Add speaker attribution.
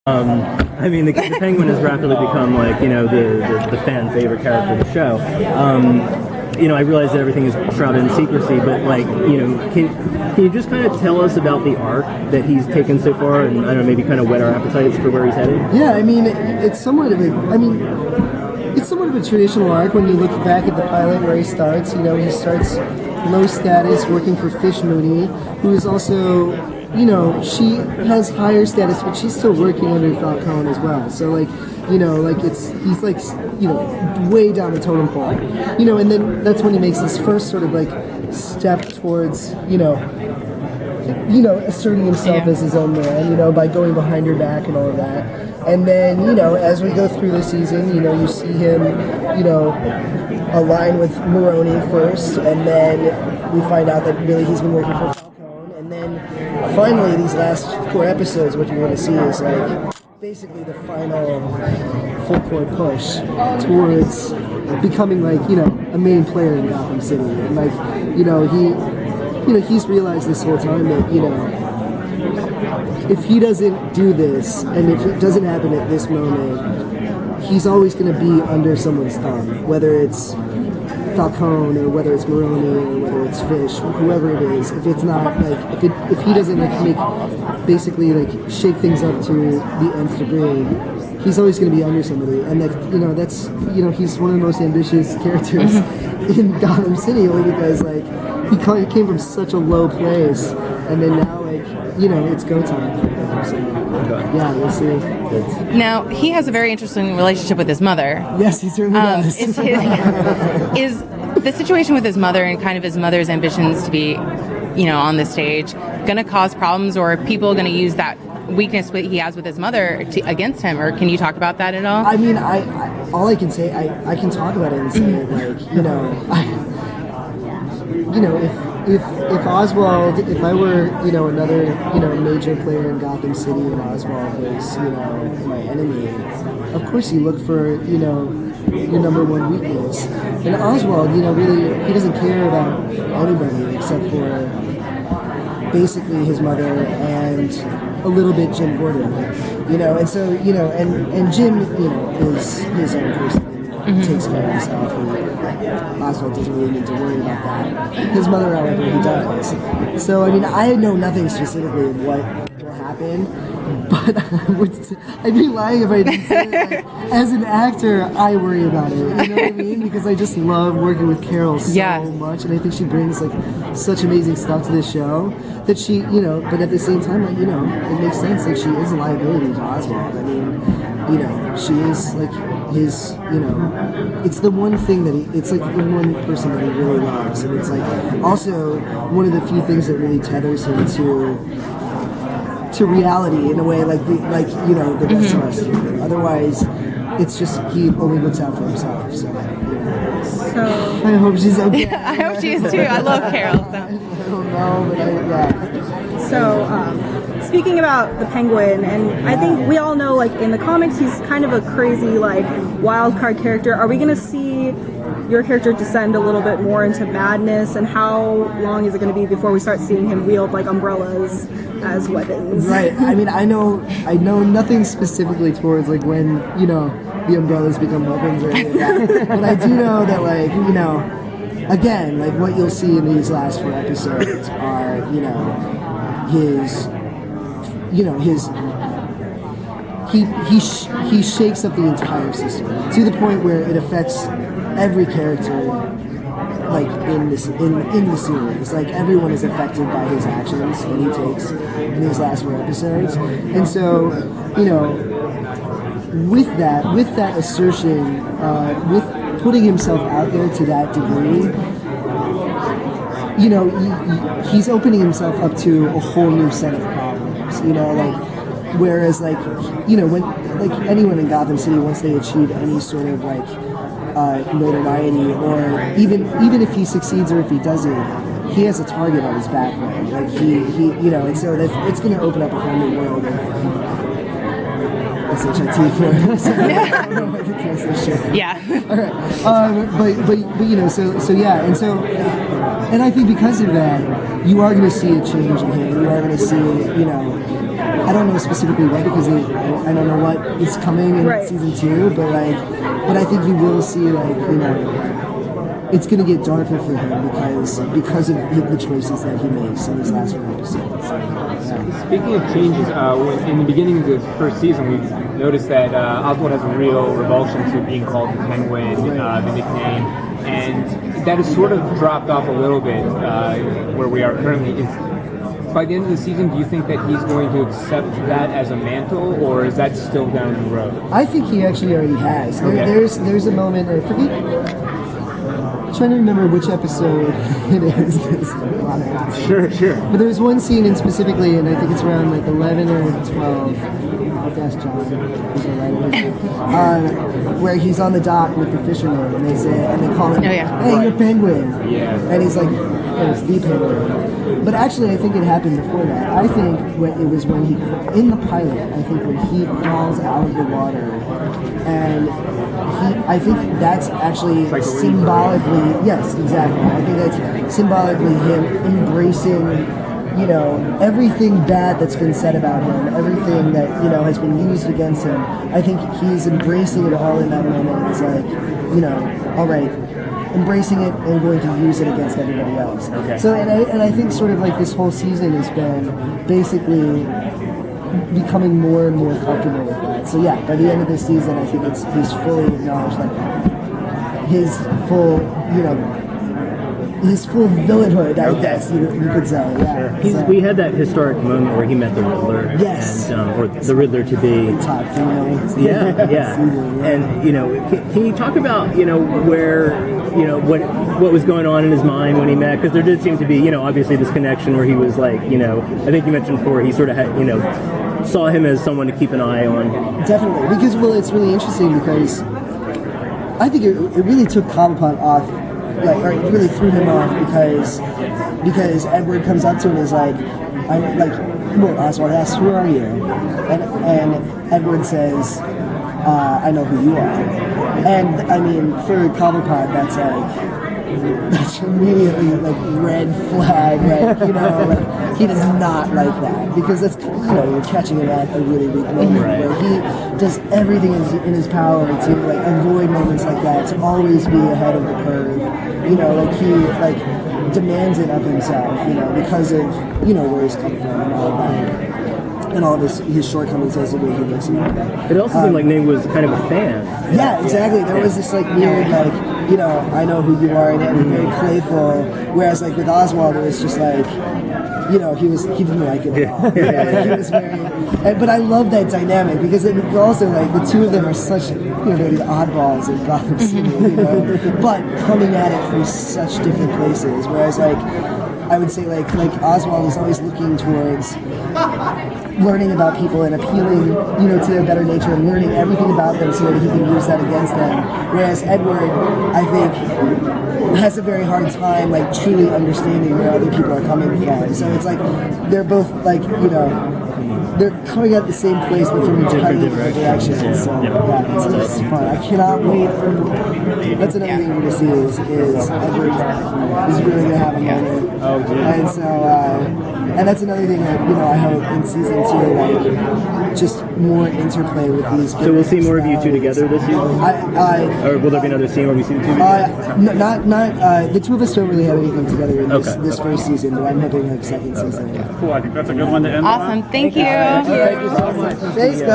Speaker 1: I mean, the Penguin has rapidly become like the fan favorite character of the show. I realize that everything is shrouded in secrecy, but can you just kind of tell us about the arc that he's taken so far, and I don't know, maybe kind of whet our appetites for where he's headed?
Speaker 2: Yeah, I mean, it's somewhat of a traditional arc when you look back at the pilot where he starts. He starts low status, working for Fish Mooney, who is also, she has higher status, but she's still working under Falcone as well. So he's way down the totem pole. And then that's when he makes this first sort of step towards, asserting himself as his own man, by going behind her back and all of that. And then, as we go through the season, you see him, align with Maroney first, and then we find out that really he's been working for Falcone. And then finally, these last 4 episodes, what you're going to see is basically the final full court push towards becoming a main player in Gotham City. And he's realized this whole time that, if he doesn't do this, and if it doesn't happen at this moment, he's always going to be under someone's thumb, whether it's Falcone or whether it's Maroney or whether it's Fish, whoever it is. If it's not if he doesn't make basically shake things up to the nth degree, he's always going to be under somebody, and that's he's one of the most ambitious characters in Gotham City, only because he came from such a low place, and then now it's go time for him. So, yeah, we'll see.
Speaker 3: Now, he has a very interesting relationship with his mother.
Speaker 2: Yes, he certainly does.
Speaker 3: Is the situation with his mother and kind of his mother's ambitions to be, on the stage, going to cause problems, or are people going to use that weakness he has with his mother against him, or can you talk about that at all?
Speaker 2: I mean, all I can say, I can talk about it and say, if Oswald, if I were, another, major player in Gotham City, and Oswald was, my enemy, of course you look for, your number one weakness. And Oswald, really, he doesn't care about anybody except for basically his mother and a little bit Jim Gordon, and so, and Jim, is his own person. Takes care of himself, and Oswald doesn't really need to worry about that. His mother, however, he does. So, I mean, I know nothing specifically of what will happen, but I'd be lying if I didn't say that. As an actor, I worry about it, you know what I mean? Because I just love working with Carol so much, and I think she brings, such amazing stuff to this show, that she, but at the same time, it makes sense, she is a liability to Oswald. I mean, she is, his, it's the one thing that it's the one person that he really loves, and it's also one of the few things that really tethers him to reality in a way, the rest of us do. Otherwise, it's just he only looks out for himself. So I hope she's okay.
Speaker 3: I hope she is too. I love Carol. So.
Speaker 2: I don't know, but
Speaker 4: So, speaking about the Penguin, and I think we all know, in the comics, he's kind of a crazy, wild card character. Are we going to see your character descend a little bit more into madness, and how long is it going to be before we start seeing him wield, umbrellas as weapons?
Speaker 2: Right. I mean, I know nothing specifically towards, when, the umbrellas become weapons or anything like that. But I do know that, again, what you'll see in these last 4 episodes are, he shakes up the entire system to the point where it affects every character, in the series. Everyone is affected by his actions that he takes in these last 4 episodes, and so with that assertion, with putting himself out there to that degree, he's opening himself up to a whole new set of problems, whereas when anyone in Gotham City, once they achieve any sort of notoriety, or even if he succeeds or if he doesn't, he has a target on his back, he and so it's going to open up a whole new world of SHIT for I don't know if I can say shit.
Speaker 3: Yeah.
Speaker 2: All right. But so yeah, and I think because of that, you are going to see a change in him. You are going to see, I don't know specifically what because I don't know what is coming in
Speaker 4: Right.
Speaker 2: season 2, but I think you will see it's going to get darker for him because of the choices that he makes in these last 4 episodes. Yeah.
Speaker 5: Speaking of changes, in the beginning of the first season, we noticed that Oswald has a real revulsion to being called the Penguin, the nickname, and that has sort of dropped off a little bit where we are currently. By the end of the season, do you think that he's going to accept that as a mantle, or is that still down the road?
Speaker 2: I think he actually already has.
Speaker 5: Okay.
Speaker 2: There's a moment, I forget. I'm trying to remember which episode it is. 'Cause a lot of episodes.
Speaker 5: Sure.
Speaker 2: But there's one scene in specifically, and I think it's around like 11 or 12. I'll ask John, who's a writer, where he's on the dock with the fishermen, and they call him,
Speaker 3: Oh, yeah.
Speaker 2: "Hey, you're Penguin."
Speaker 5: Yeah.
Speaker 2: And he's like, "Oh, it's the Penguin." But actually, I think it happened before that. I think it was when he, in the pilot, I think when he crawls out of the water, and I think that's actually
Speaker 5: like a
Speaker 2: symbolically, yes, exactly. I think that's symbolically him embracing, everything bad that's been said about him, everything that, has been used against him. I think he's embracing it all in that moment. It's like, all right, embracing it and going to use it against everybody else.
Speaker 5: Okay.
Speaker 2: So, and I think sort of like this whole season has been basically becoming more and more comfortable with that. So yeah, by the end of this season, I think he's fully acknowledged that his full, his full villainhood, I guess you could say. Yeah. So,
Speaker 1: We had that historic moment where he met the Riddler.
Speaker 2: Yes.
Speaker 1: And, or the Riddler to be.
Speaker 2: top female.
Speaker 1: Yeah. And can you talk about where what was going on in his mind when he met? Because there did seem to be obviously this connection where he was like I think you mentioned before he sort of had saw him as someone to keep an eye on.
Speaker 2: Definitely, because it's really interesting because I think it really took Cobblepot off, or it really threw him off because Edward comes up to him and is like, Oswald asks, "Who are you?" And Edward says, "I know who you are." And I mean, for Cobblepot, that's immediately red flag, he does not like that because that's you're catching him at a really weak moment where he does everything in his power to avoid moments like that, to always be ahead of the curve. He demands it of himself, because of where he's come from and all of that. And all of his shortcomings as the way he looks and all that.
Speaker 1: It also seemed like Nate was kind of a fan.
Speaker 2: Yeah, exactly. There was this weird I know who you are, and very playful. Whereas with Oswald, it was just he didn't like it at all. He was very. But I love that dynamic because it also the two of them are such they're the oddballs in Gotham City, but coming at it from such different places. Whereas I would say Oswald is always looking towards learning about people and appealing, to their better nature and learning everything about them so that he can use that against them. Whereas Edward, I think, has a very hard time truly understanding where other people are coming from. So it's they're both they're coming at the same place but from entirely different directions. So yeah, it's just fun. I cannot wait for. That's another thing we're gonna see is Edward is really gonna have a moment.
Speaker 5: Oh, geez.
Speaker 2: And so and that's another thing that I hope in season 2 just more interplay with these.
Speaker 1: So we'll see more of you two together this season. Or will there be another scene where we see the two together?
Speaker 2: Not the two of us don't really have anything together in this first season, but I'm hoping second season.
Speaker 6: Cool. I think that's a good one to end on.
Speaker 3: Awesome. Thank you.
Speaker 2: Thank you so much. Thanks, guys.